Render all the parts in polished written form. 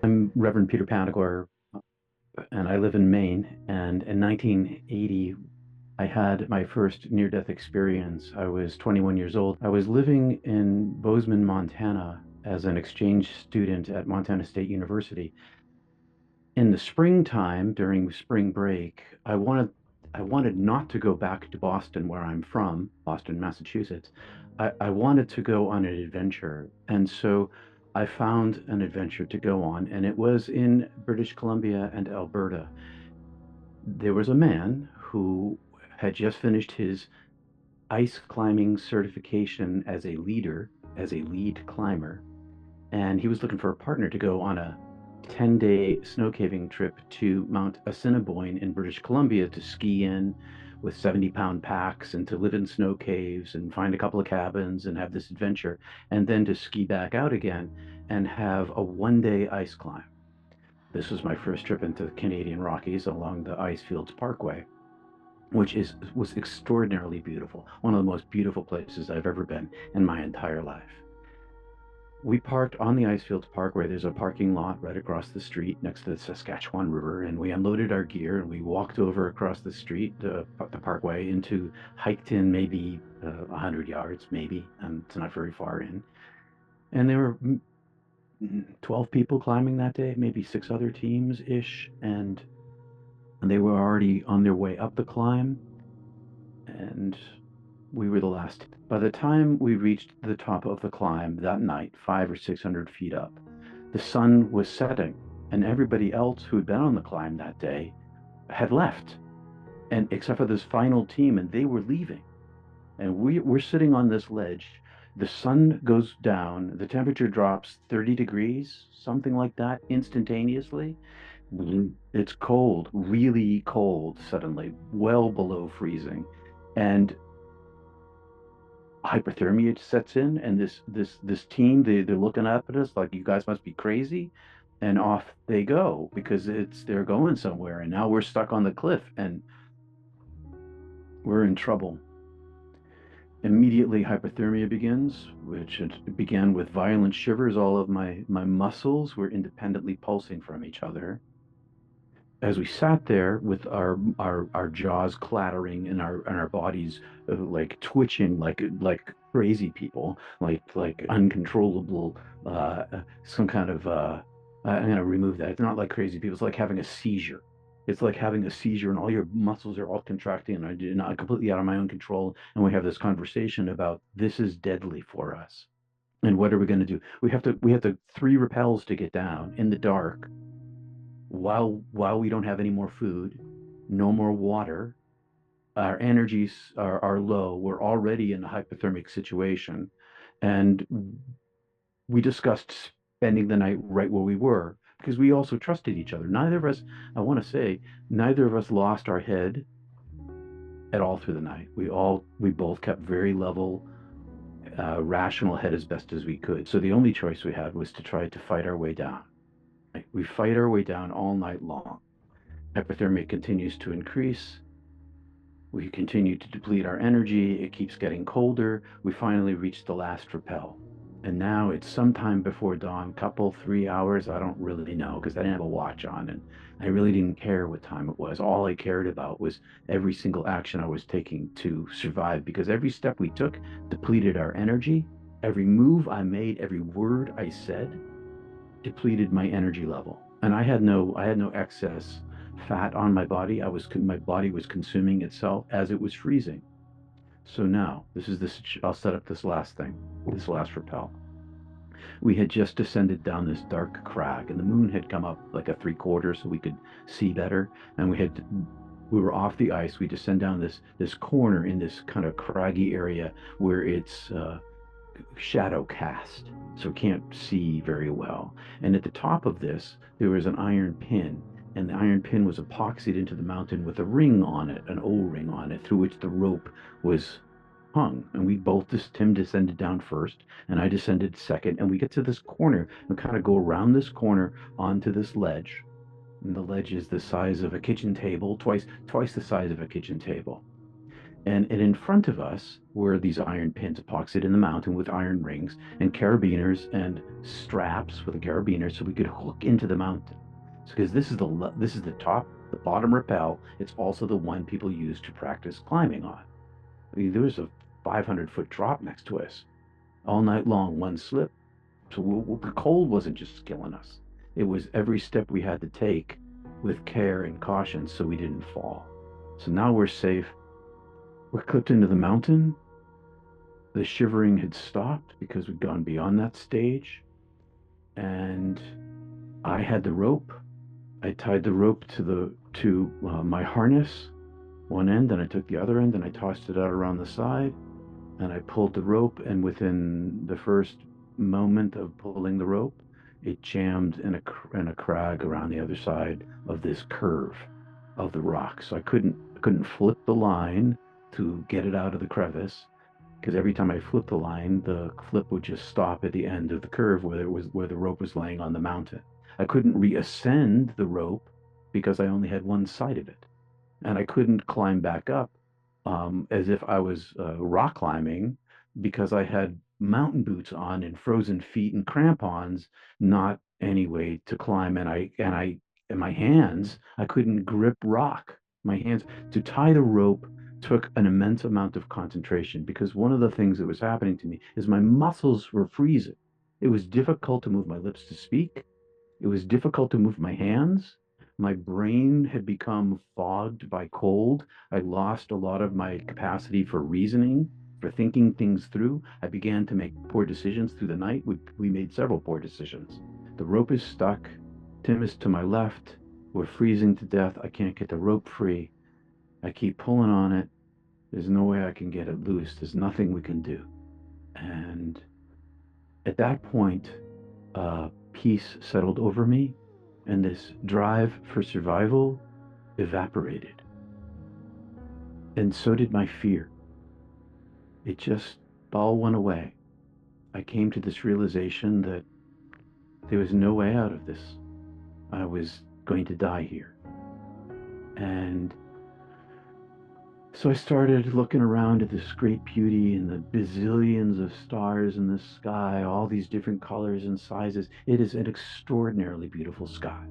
I'm Reverend Peter Panagor, and I live in Maine. And in 1980, I had my first near-death experience. I was 21 years old. I was living in Bozeman, Montana, as an exchange student at Montana State University. In the springtime, during spring break, I wanted not to go back to Boston, where I'm from, Boston, Massachusetts. I wanted to go on an adventure. And so I found an adventure to go on, and it was in British Columbia and Alberta. There was a man who had just finished his ice climbing certification as a leader, as a lead climber, and he was looking for a partner to go on a 10-day snow caving trip to Mount Assiniboine in British Columbia to ski in with 70-pound packs and to live in snow caves and find a couple of cabins and have this adventure, and then to ski back out again and have a 1-day ice climb. This was my first trip into the Canadian Rockies along the Icefields Parkway, which was extraordinarily beautiful. One of the most beautiful places I've ever been in my entire life. We parked on the Icefields Parkway. There's a parking lot right across the street next to the Saskatchewan River, and we unloaded our gear and we walked over across the street, the parkway, hiked in maybe 100 yards, maybe, and it's not very far in. And there were 12 people climbing that day, maybe six other teams ish, and they were already on their way up the climb, and we were the last. By the time we reached the top of the climb that night, 500 or 600 feet up, the sun was setting, and everybody else who had been on the climb that day had left, and except for this final team, and they were leaving. And we're sitting on this ledge. The sun goes down, the temperature drops 30 degrees, something like that, instantaneously. It's cold, really cold suddenly, well below freezing. And hypothermia sets in, and this team, they're looking up at us like, you guys must be crazy, and off they go because they're going somewhere, and now we're stuck on the cliff and we're in trouble. Immediately hypothermia begins, which it began with violent shivers. All of my muscles were independently pulsing from each other as we sat there with our jaws clattering and our bodies like twitching like crazy people, like uncontrollable, some kind of I'm gonna remove that. It's not like crazy people. It's like having a seizure. It's like having a seizure, and all your muscles are all contracting, and I'm not completely out of my own control. And we have this conversation about this is deadly for us, and what are we going to do? We have to three rappels to get down in the dark while we don't have any more food, no more water, our energies are low. We're already in a hypothermic situation. And we discussed spending the night right where we were because we also trusted each other. Neither of us, I want to say, neither of us lost our head at all through the night. We both kept very level, rational head as best as we could. So the only choice we had was to try to fight our way down. We fight our way down all night long. Hypothermia continues to increase. We continue to deplete our energy. It keeps getting colder. We finally reach the last rappel. And now it's sometime before dawn, couple, 3 hours. I don't really know because I didn't have a watch on and I really didn't care what time it was. All I cared about was every single action I was taking to survive because every step we took depleted our energy. Every move I made, every word I said depleted my energy level. And I had no excess fat on my body. My body was consuming itself as it was freezing. So now, I'll set up this last thing, this last rappel. We had just descended down this dark crag, and the moon had come up like a three-quarter so we could see better. And we were off the ice. We descend down this corner in this kind of craggy area where it's shadow cast, so can't see very well. And at the top of this, there was an iron pin, and the iron pin was epoxied into the mountain with a ring on it, an O-ring on it, through which the rope was hung. And Tim descended down first, and I descended second, and we get to this corner and kind of go around this corner onto this ledge. And the ledge is the size of a kitchen table, twice the size of a kitchen table. And in front of us were these iron pins epoxied in the mountain with iron rings and carabiners and straps with a carabiner so we could hook into the mountain. So, because this is the top, the bottom rappel. It's also the one people use to practice climbing on. I mean, there was a 500-foot drop next to us all night long, one slip. So the cold wasn't just killing us. It was every step we had to take with care and caution so we didn't fall. So now we're safe. We're clipped into the mountain. The shivering had stopped because we'd gone beyond that stage. And I had the rope. I tied the rope to my harness, one end, and I took the other end and I tossed it out around the side. And I pulled the rope, and within the first moment of pulling the rope, it jammed in a crag around the other side of this curve of the rock. So I couldn't flip the line to get it out of the crevice because every time I flipped the line, the flip would just stop at the end of the curve where the rope was laying on the mountain. I couldn't reascend the rope because I only had one side of it, and I couldn't climb back up as if I was rock climbing because I had mountain boots on and frozen feet and crampons, not any way to climb. And my hands, I couldn't grip rock. My hands to tie the rope took an immense amount of concentration because one of the things that was happening to me is my muscles were freezing. It was difficult to move my lips to speak. It was difficult to move my hands. My brain had become fogged by cold. I lost a lot of my capacity for reasoning, for thinking things through. I began to make poor decisions through the night. We made several poor decisions. The rope is stuck. Tim is to my left. We're freezing to death. I can't get the rope free. I keep pulling on it. There's no way I can get it loose. There's nothing we can do. And at that point, peace settled over me, and this drive for survival evaporated. And so did my fear. It just all went away. I came to this realization that there was no way out of this. I was going to die here. And so I started looking around at this great beauty and the bazillions of stars in the sky, all these different colors and sizes. It is an extraordinarily beautiful sky.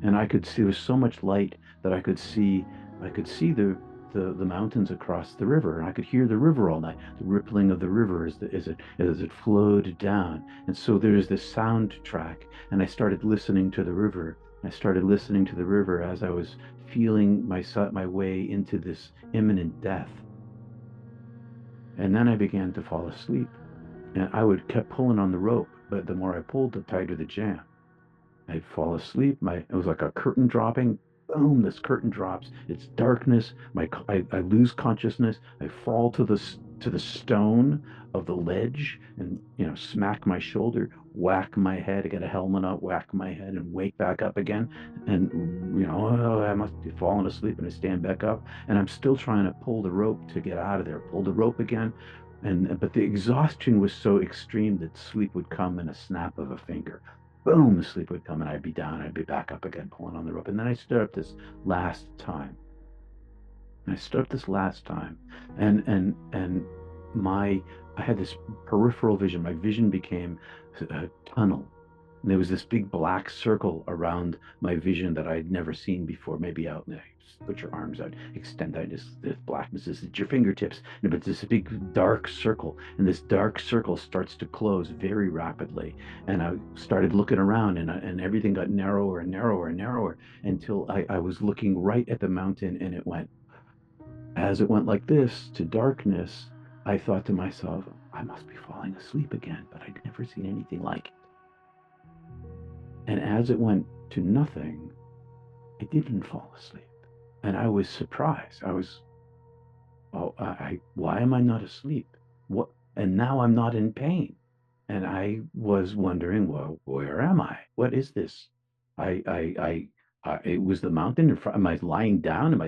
And I could see there was so much light that I could see the mountains across the river, and I could hear the river all night, the rippling of the river as it flowed down. And so there's this soundtrack, and I started listening to the river. I started listening to the river as I was feeling my way into this imminent death. And then I began to fall asleep, and I would kept pulling on the rope, but the more I pulled, the tighter the jam. I'd fall asleep. It was like a curtain dropping. Boom! This curtain drops. It's darkness. I lose consciousness. I fall to the stone of the ledge, and smack my shoulder, whack my head. I get a helmet up, whack my head, and wake back up again. And oh, I must be falling asleep, and I stand back up, and I'm still trying to pull the rope to get out of there. Pull the rope again, but the exhaustion was so extreme that sleep would come in a snap of a finger. Boom, the sleep would come and I'd be down. I'd be back up again, pulling on the rope. And then I stood up this last time. And I stood up this last time. And my I had this peripheral vision. My vision became a tunnel. And there was this big black circle around my vision that I'd never seen before. Maybe out there. Put your arms out, extend out. This blackness is at your fingertips, but it's this big dark circle, and this dark circle starts to close very rapidly. And I started looking around, and everything got narrower and narrower and narrower until I was looking right at the mountain, and as it went like this to darkness. I thought to myself, I must be falling asleep again, but I'd never seen anything like it. And as it went to nothing, I didn't fall asleep. And I was surprised. Why am I not asleep? What? And now I'm not in pain. And I was wondering, well, where am I? What is this? It was the mountain in front. Am I lying down?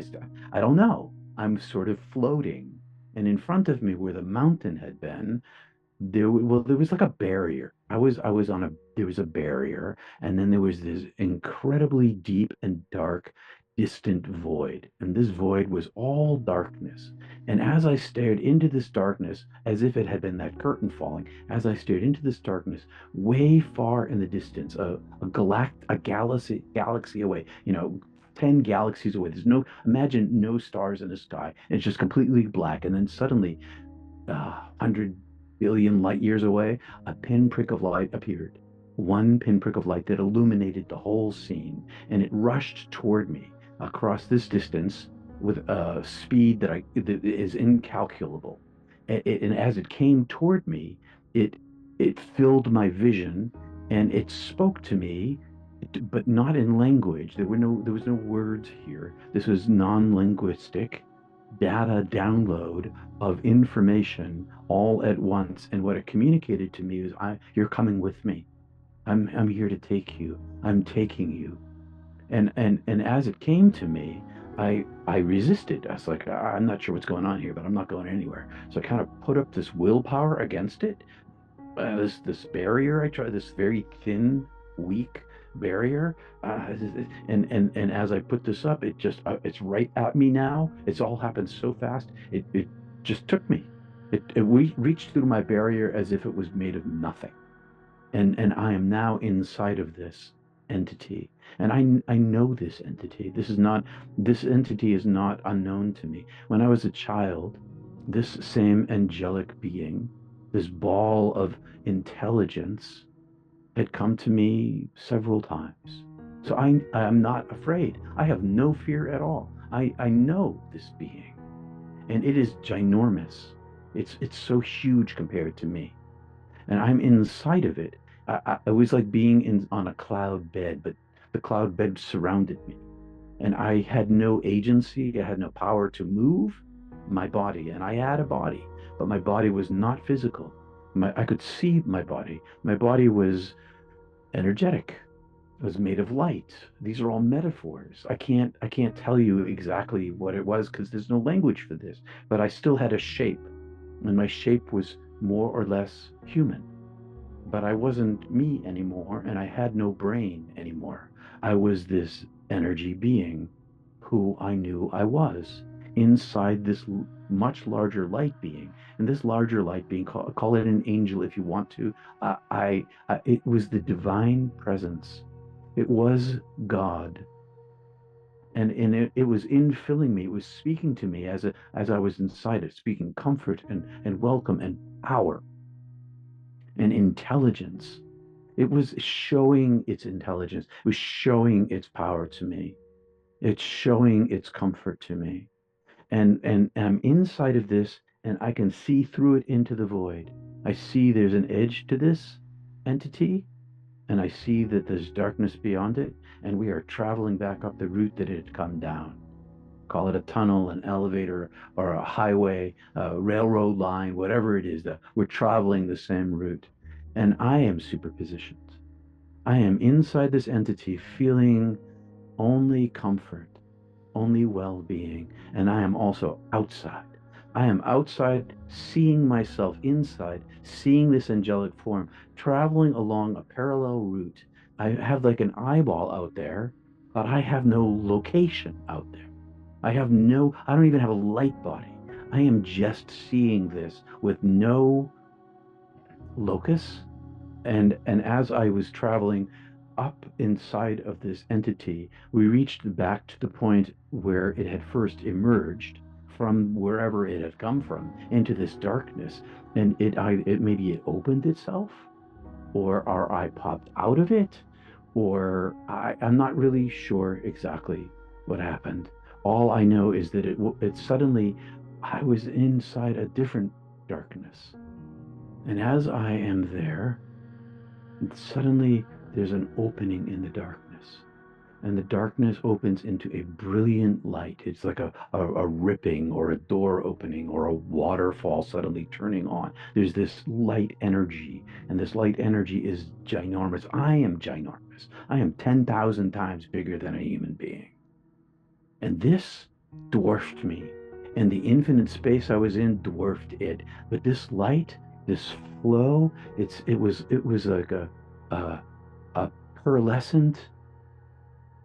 I don't know. I'm sort of floating. And in front of me, where the mountain had been, there was like a barrier. There was a barrier, and then there was this incredibly deep and dark distant void. And this void was all darkness. And as I stared into this darkness, as if it had been that curtain falling, as I stared into this darkness, way far in the distance, a galaxy away, 10 galaxies away. Imagine no stars in the sky. It's just completely black. And then suddenly, 100 billion light years away, a pinprick of light appeared. One pinprick of light that illuminated the whole scene, and it rushed toward me across this distance with a speed that is incalculable. And as it came toward me, it it filled my vision, and it spoke to me, but not in language. There was no words here. This was non-linguistic data download of information all at once. And what it communicated to me is, you're coming with me. I'm here to take you. I'm taking you. And as it came to me, I resisted. I was like, I'm not sure what's going on here, but I'm not going anywhere. So I kind of put up this willpower against it, this barrier. I tried this very thin, weak barrier, and as I put this up, it's right at me now. It's all happened so fast. It just took me. It reached through my barrier as if it was made of nothing, and I am now inside of this entity, and I know this entity. This entity is not unknown to me. When I was a child, this same angelic being, this ball of intelligence, had come to me several times. So I am not afraid. I have no fear at all. I know this being, and it is ginormous. It's so huge compared to me, and I'm inside of it. It was like being on a cloud bed, but the cloud bed surrounded me, and I had no agency. I had no power to move my body, and I had a body, but my body was not physical. I could see my body. My body was energetic. It was made of light. These are all metaphors. I can't tell you exactly what it was because there's no language for this, but I still had a shape, and my shape was more or less human. But I wasn't me anymore, and I had no brain anymore. I was this energy being who I knew I was inside this much larger light being. And this larger light being, call it an angel if you want to. It was the divine presence. It was God, and it was infilling me. It was speaking to me as I was inside it, speaking comfort and welcome and power and intelligence. It was showing its intelligence. It was showing its power to me. It's showing its comfort to me. And I'm inside of this, and I can see through it into the void. I see there's an edge to this entity, and I see that there's darkness beyond it, and we are traveling back up the route that it had come down. Call it a tunnel, an elevator, or a highway, a railroad line, whatever it is, that we're traveling the same route. And I am superpositioned. I am inside this entity feeling only comfort, only well being. And I am also outside. I am outside, seeing myself inside, seeing this angelic form, traveling along a parallel route. I have like an eyeball out there, but I have no location out there. I don't even have a light body. I am just seeing this with no locus. And as I was traveling up inside of this entity, we reached back to the point where it had first emerged from wherever it had come from into this darkness. And it maybe it opened itself, or our eye popped out of it, or I'm not really sure exactly what happened. All I know is that it suddenly, I was inside a different darkness. And as I am there, suddenly there's an opening in the darkness. And the darkness opens into a brilliant light. It's like a ripping or a door opening or a waterfall suddenly turning on. There's this light energy, and this light energy is ginormous. I am ginormous. I am 10,000 times bigger than a human being. And this dwarfed me. And the infinite space I was in dwarfed it. But this light, this flow, it was like a pearlescent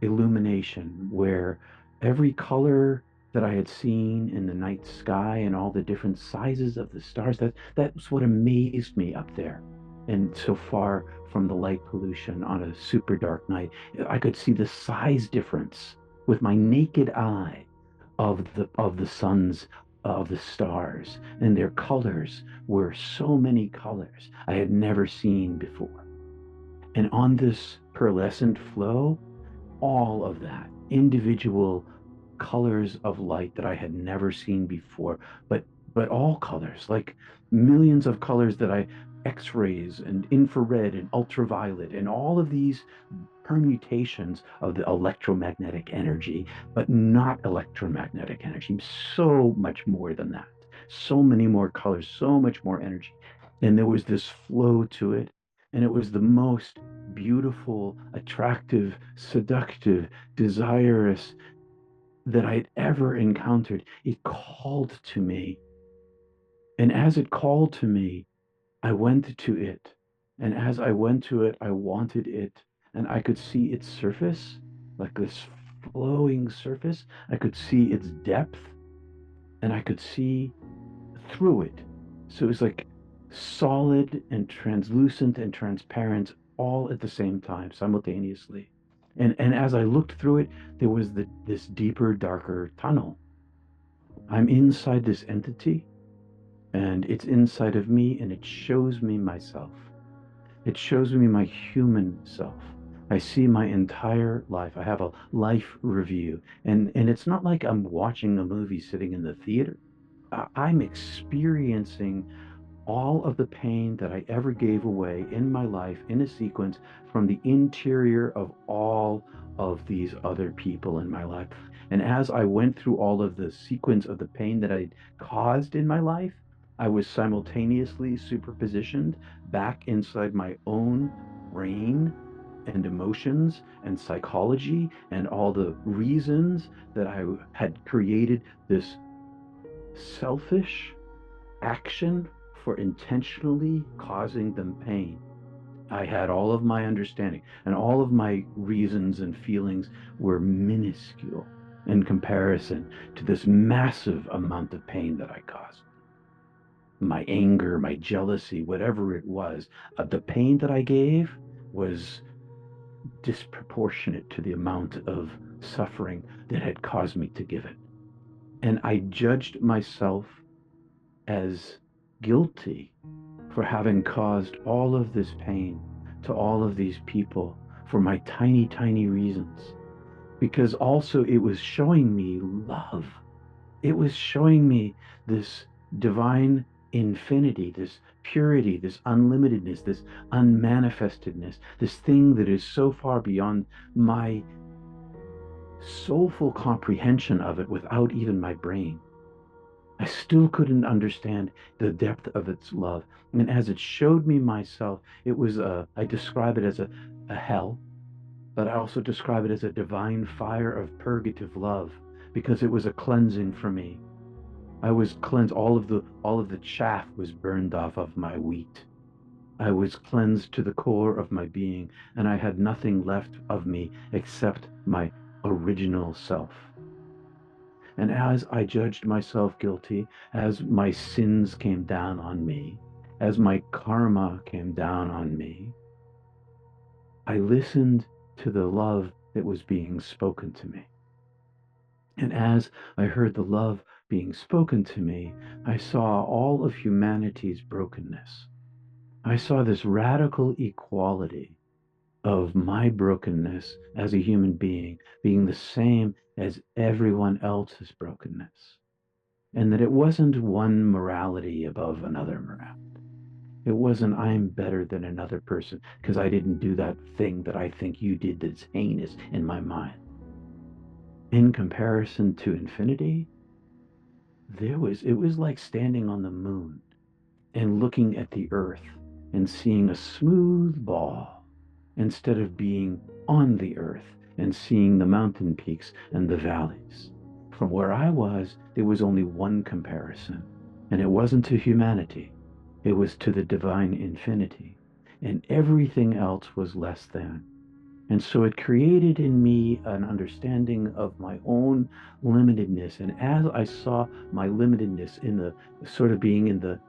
illumination where Every color that I had seen in the night sky and all the different sizes of the stars, that's what amazed me up there. And so far from the light pollution on a super dark night, I could see the size difference with my naked eye of the suns, of the stars, and their colors were so many colors I had never seen before. And on this pearlescent flow, all of that individual colors of light that I had never seen before, but all colors, like millions of colors that I X-rays and infrared and ultraviolet and all of these permutations of the electromagnetic energy, but not electromagnetic energy, so much more than that. So many more colors, so much more energy. And there was this flow to it. And it was the most beautiful, attractive, seductive, desirous that I'd ever encountered. It called to me. And as it called to me, I went to it. And as I went to it, I wanted it. And I could see its surface, like this flowing surface. I could see its depth, and I could see through it. So it was like solid and translucent and transparent all at the same time, simultaneously. And as I looked through it, there was this deeper, darker tunnel. I'm inside this entity, and it's inside of me, and it shows me myself. It shows me my human self. I see my entire life. I have a life review. And it's not like I'm watching a movie sitting in the theater. I'm experiencing all of the pain that I ever gave away in my life in a sequence from the interior of all of these other people in my life. And as I went through all of the sequence of the pain that I'd caused in my life, I was simultaneously superpositioned back inside my own brain and emotions and psychology and all the reasons that I had created this selfish action for intentionally causing them pain. I had all of my understanding, and all of my reasons and feelings were minuscule in comparison to this massive amount of pain that I caused. My anger, my jealousy, whatever it was, the pain that I gave was disproportionate to the amount of suffering that had caused me to give it. And I judged myself as guilty for having caused all of this pain to all of these people for my tiny, tiny reasons. Because also it was showing me love. It was showing me this divine infinity, this purity, this unlimitedness, this unmanifestedness, this thing that is so far beyond my soulful comprehension of it without even my brain. I still couldn't understand the depth of its love. And as it showed me myself, I describe it as a hell, but I also describe it as a divine fire of purgative love because it was a cleansing for me. I was cleansed. All of the chaff was burned off of my wheat. I was cleansed to the core of my being, and I had nothing left of me except my original self. And as I judged myself guilty, as my sins came down on me, as my karma came down on me, I listened to the love that was being spoken to me. And as I heard the love being spoken to me, I saw all of humanity's brokenness. I saw this radical equality of my brokenness as a human being the same as everyone else's brokenness. And that it wasn't one morality above another morality. It wasn't I'm better than another person because I didn't do that thing that I think you did that's heinous in my mind. In comparison to infinity, it was like standing on the moon and looking at the earth and seeing a smooth ball instead of being on the earth and seeing the mountain peaks and the valleys. From where I was, there was only one comparison, and it wasn't to humanity, it was to the divine infinity, and everything else was less than. And so it created in me an understanding of my own limitedness. And as I saw my limitedness in the sort of being in the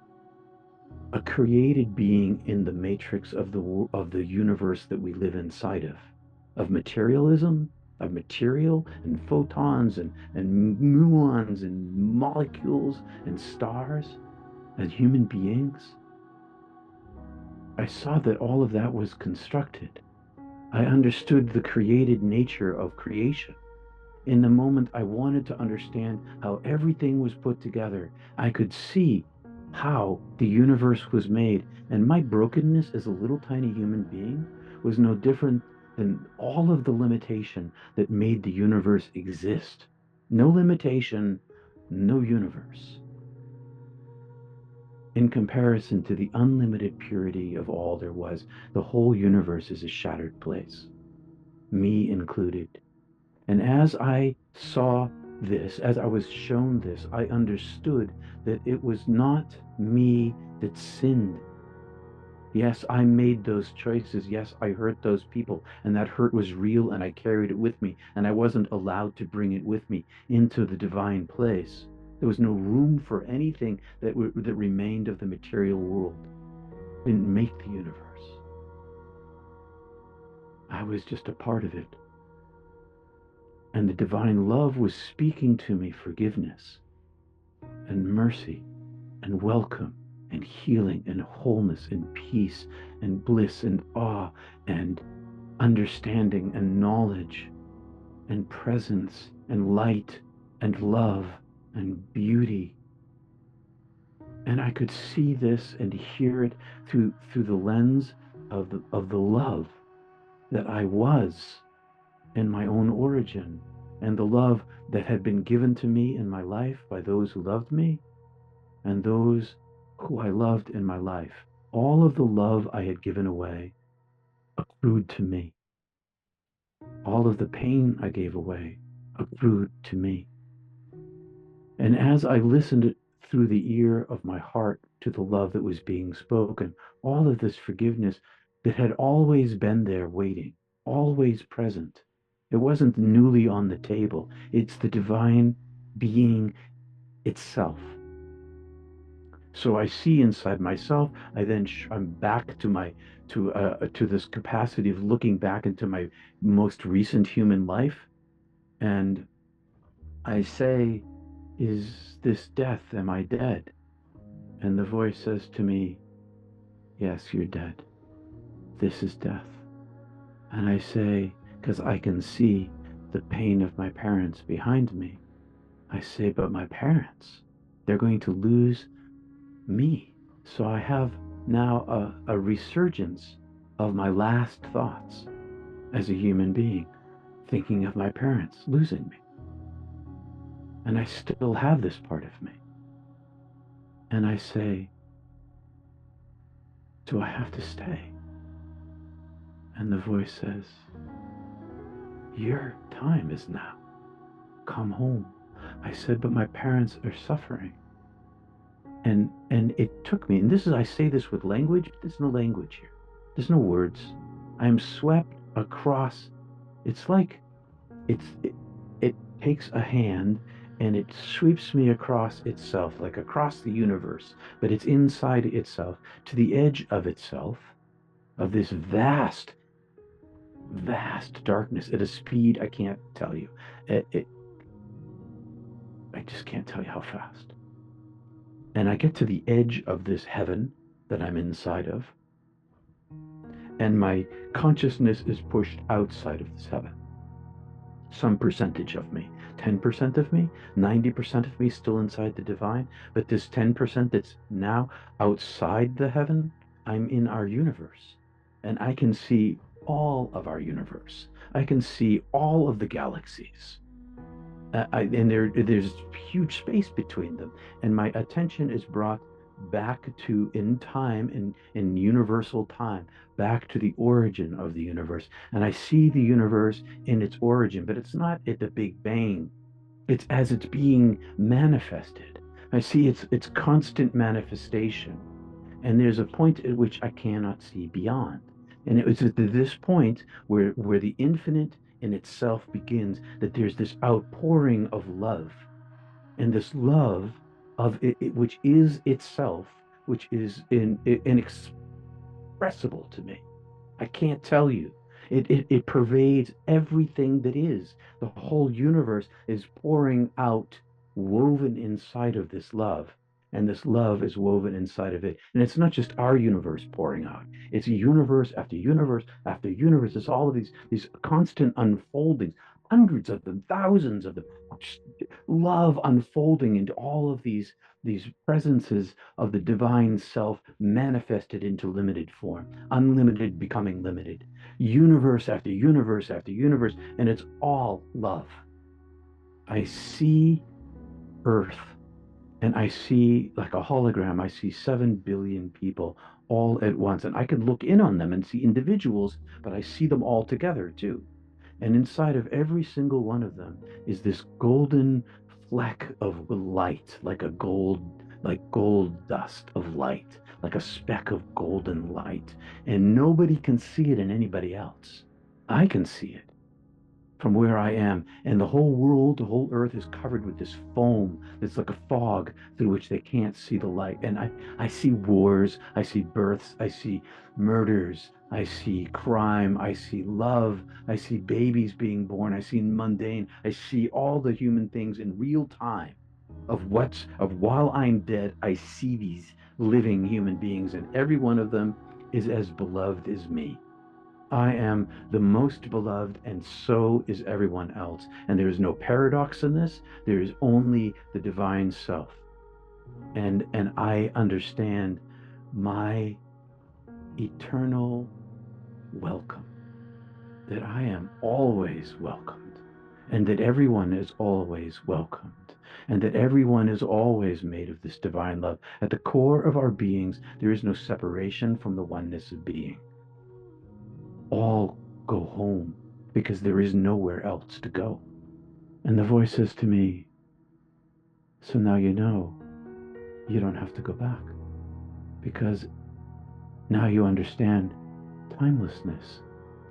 a created being in the matrix of the universe that we live inside of materialism, of material and photons and muons and molecules and stars as human beings, I saw that all of that was constructed. I understood the created nature of creation. In the moment I wanted to understand how everything was put together, I could see how the universe was made. And my brokenness as a little tiny human being was no different than all of the limitation that made the universe exist. No limitation, no universe. In comparison to the unlimited purity of all there was, the whole universe is a shattered place, me included. And as I saw this, as I was shown this, I understood that it was not me that sinned. Yes, I made those choices. Yes, I hurt those people, and that hurt was real, and I carried it with me, and I wasn't allowed to bring it with me into the divine place. There was no room for anything that remained of the material world. I didn't make the universe. I was just a part of it. And the divine love was speaking to me forgiveness and mercy and welcome and healing and wholeness and peace and bliss and awe and understanding and knowledge and presence and light and love and beauty. And I could see this and hear it through the lens of the love that I was in my own origin, and the love that had been given to me in my life by those who loved me and those who I loved in my life. All of the love I had given away accrued to me. All of the pain I gave away accrued to me. And as I listened through the ear of my heart to the love that was being spoken, all of this forgiveness that had always been there waiting, always present. It wasn't newly on the table. It's the divine being itself. So I see inside myself. I'm back to my to this capacity of looking back into my most recent human life, and I say, "Is this death? Am I dead?" And the voice says to me, "Yes, you're dead. This is death." And I say, because I can see the pain of my parents behind me, I say, "But my parents, they're going to lose me." So I have now a resurgence of my last thoughts as a human being, thinking of my parents losing me. And I still have this part of me. And I say, "Do I have to stay?" And the voice says, "Your time is now. Come home." I said, "But my parents are suffering." And it took me, and I say this with language, but there's no language here. There's no words. I am swept across. It's like it takes a hand and it sweeps me across itself, like across the universe, but it's inside itself, to the edge of itself, of this vast, vast darkness at a speed I can't tell you. I just can't tell you how fast. And I get to the edge of this heaven that I'm inside of, and my consciousness is pushed outside of this heaven. Some percentage of me, 10% of me, 90% of me still inside the divine, but this 10% that's now outside the heaven, I'm in our universe. And I can see all of our universe. I can see all of the galaxies. And there's huge space between them, and my attention is brought back to in time, in universal time, back to the origin of the universe, and I see the universe in its origin, but it's not at the Big Bang. It's as it's being manifested. I see its constant manifestation, and there's a point at which I cannot see beyond. And it was at this point where the infinite in itself begins, that there's this outpouring of love, and this love of which is itself, which is inexpressible to me. I can't tell you. It pervades everything that is. The whole universe is pouring out, woven inside of this love. And this love is woven inside of it. And it's not just our universe pouring out. It's universe after universe after universe. It's all of these constant unfoldings, hundreds of them, thousands of them, love unfolding into all of these presences of the divine self manifested into limited form, unlimited becoming limited, universe after universe after universe, and it's all love. I see Earth, and I see like a hologram, I see 7 billion people all at once, and I can look in on them and see individuals, but I see them all together too. And inside of every single one of them is this golden fleck of light, like gold dust of light, like a speck of golden light. And nobody can see it in anybody else. I can see it from where I am. And the whole world, the whole earth is covered with this foam that's like a fog through which they can't see the light. And I see wars, I see births, I see murders, I see crime, I see love, I see babies being born, I see mundane, I see all the human things in real time of while I'm dead, I see these living human beings, and every one of them is as beloved as me. I am the most beloved, and so is everyone else. And there is no paradox in this. There is only the divine self. And I understand my eternal welcome, that I am always welcomed, and that everyone is always welcomed, and that everyone is always made of this divine love. At the core of our beings, there is no separation from the oneness of being. All go home because there is nowhere else to go. And the voice says to me, so now you know you don't have to go back, because now you understand timelessness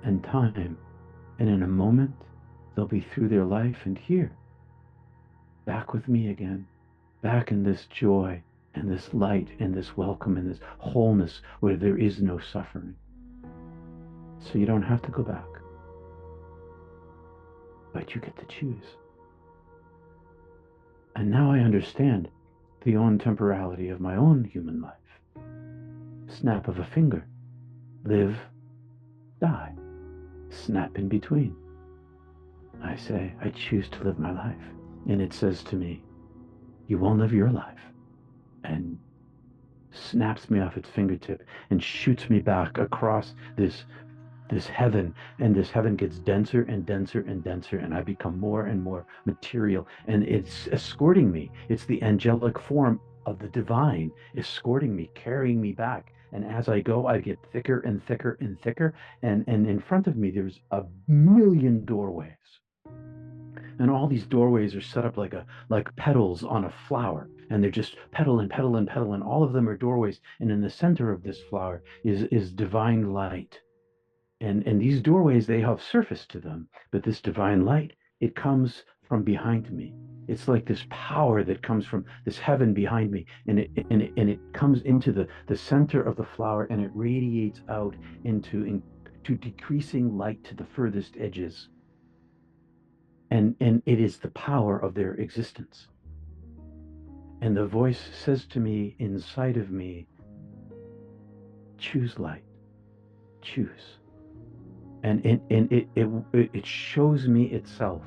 and time. And in a moment, they'll be through their life and here, back with me again, back in this joy and this light and this welcome and this wholeness where there is no suffering. So you don't have to go back, but you get to choose. And now I understand the own temporality of my own human life. Snap of a finger, live, die, snap in between. I say, I choose to live my life. And it says to me, you won't live your life. And snaps me off its fingertip and shoots me back across this heaven, and this heaven gets denser and denser and denser, and I become more and more material, and it's escorting me. It's the angelic form of the divine escorting me, carrying me back. And as I go, I get thicker and thicker and thicker, and in front of me there's a million doorways, and all these doorways are set up like petals on a flower, and they're just petal and petal and petal, and all of them are doorways, and in the center of this flower is divine light. And these doorways, they have surface to them, but this divine light, it comes from behind me. It's like this power that comes from this heaven behind me, and it comes into the center of the flower, and it radiates out to decreasing light to the furthest edges. And it is the power of their existence. And the voice says to me inside of me, choose light, choose. And it shows me itself,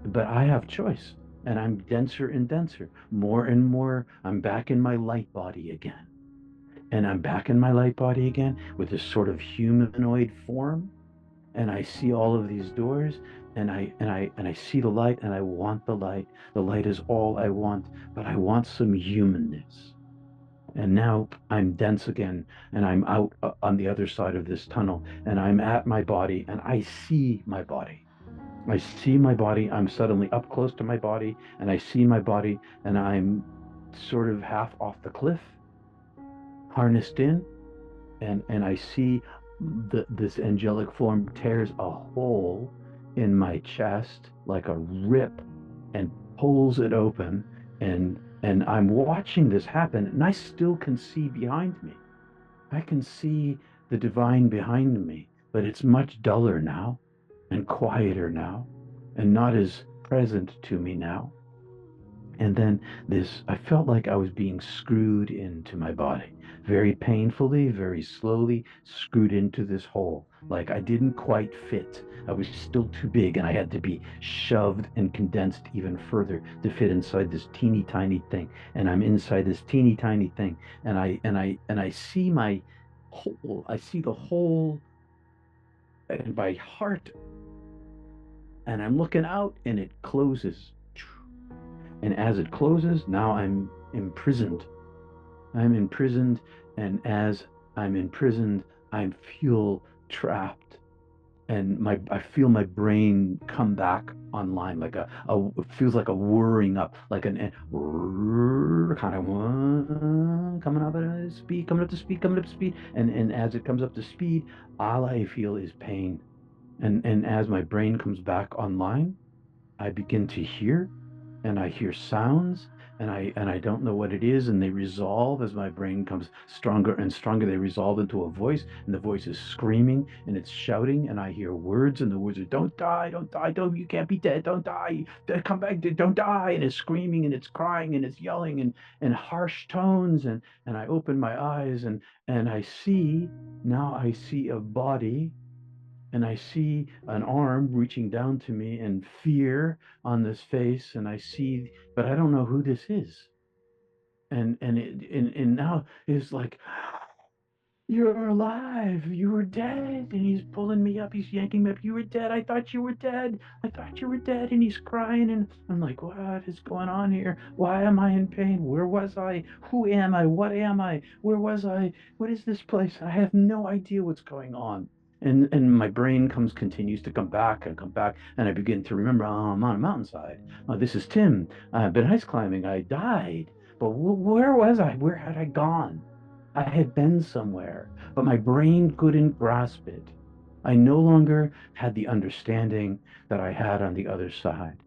but I have choice, and I'm denser and denser, more and more. I'm back in my light body again, and I'm back in my light body again with this sort of humanoid form, and I see all of these doors, and I see the light, and I want the light. The light is all I want, but I want some humanness. And now I'm dense again, and I'm out on the other side of this tunnel, and I'm at my body, and I see my body. I see my body. I'm suddenly up close to my body, and I see my body, and I'm sort of half off the cliff, harnessed in, and I see this angelic form tears a hole in my chest like a rip and pulls it open, and I'm watching this happen, and I still can see behind me. I can see the divine behind me, but it's much duller now and quieter now and not as present to me now. And then I felt like I was being screwed into my body, very painfully, very slowly, screwed into this hole. Like I didn't quite fit. I was still too big, and I had to be shoved and condensed even further to fit inside this teeny tiny thing. And I'm inside this teeny tiny thing, and I see my hole. I see the hole in my heart, and I'm looking out, and it closes. And as it closes, now I'm imprisoned. I'm imprisoned, and as I'm imprisoned, I feel trapped, and my I feel my brain come back online, like it feels like a whirring up, like an kind of coming up at speed, coming up to speed, coming up to speed, and as it comes up to speed, all I feel is pain, and as my brain comes back online, I begin to hear, and I hear sounds, and I don't know what it is, and they resolve as my brain comes stronger and stronger. They resolve into a voice, and the voice is screaming and it's shouting, and I hear words, and the words are "Don't die, don't die, don't you can't be dead, don't die, come back, don't die," and it's screaming and it's crying and it's yelling and harsh tones, and I open my eyes, and I see a body, and I see an arm reaching down to me, and fear on this face, and I see, but I don't know who this is. And now it's like, "You're alive. You were dead." And he's pulling me up. He's yanking me up. "You were dead. I thought you were dead. I thought you were dead." And he's crying. And I'm like, "What is going on here? Why am I in pain? Where was I? Who am I? What am I? Where was I? What is this place?" I have no idea what's going on. And my brain continues to come back and come back. And I begin to remember, "Oh, I'm on a mountainside. Oh, this is Tim. I've been ice climbing. I died. But where was I? Where had I gone? I had been somewhere, but my brain couldn't grasp it. I no longer had the understanding that I had on the other side,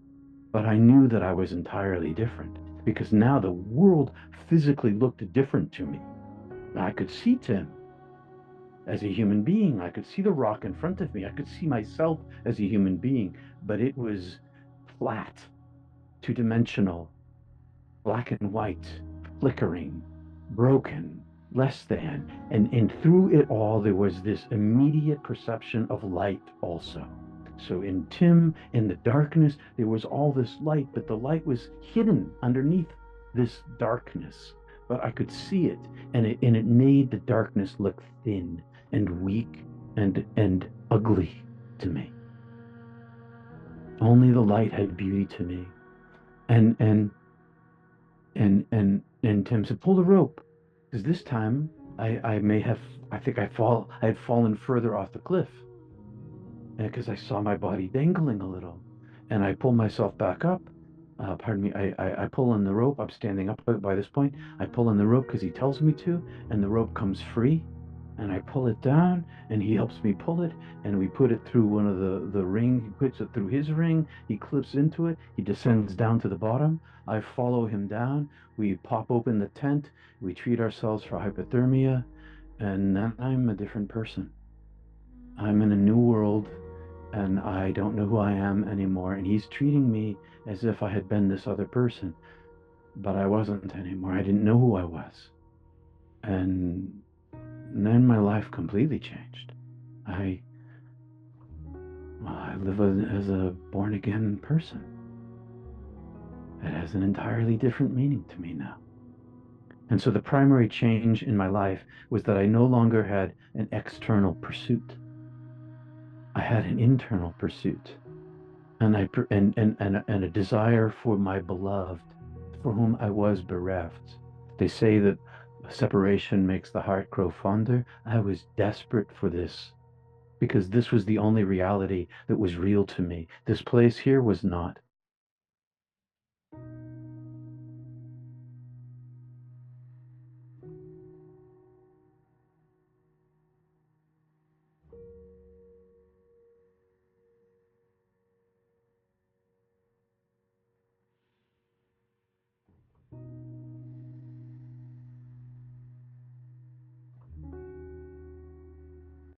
but I knew that I was entirely different because now the world physically looked different to me. I could see Tim as a human being. I could see the rock in front of me. I could see myself as a human being, but it was flat, two dimensional, black and white, flickering, broken, less than. And through it all, there was this immediate perception of light also. So in Tim, in the darkness, there was all this light, but the light was hidden underneath this darkness. But I could see it, and it made the darkness look thin and weak and ugly to me. Only the light had beauty to me. And and and Tim said, "Pull the rope," because this time I may have, I think I had fallen further off the cliff, because I saw my body dangling a little, and I pull myself back up. Pardon me. I pull on the rope. I'm standing up by this point. I pull on the rope because he tells me to, and the rope comes free, and I pull it down, and he helps me pull it, and we put it through one of the ring. He puts it through his ring. He clips into it. He descends down to the bottom. I follow him down. We pop open the tent. We treat ourselves for hypothermia, and then I'm a different person. I'm in a new world, and I don't know who I am anymore. And he's treating me as if I had been this other person, but I wasn't anymore. I didn't know who I was. And then my life completely changed. I, well, I live as a born again person. It has an entirely different meaning to me now. And so the primary change in my life was that I no longer had an external pursuit. I had an internal pursuit, and a desire for my beloved, for whom I was bereft. They say that separation makes the heart grow fonder. I was desperate for this because this was the only reality that was real to me. This place here was not.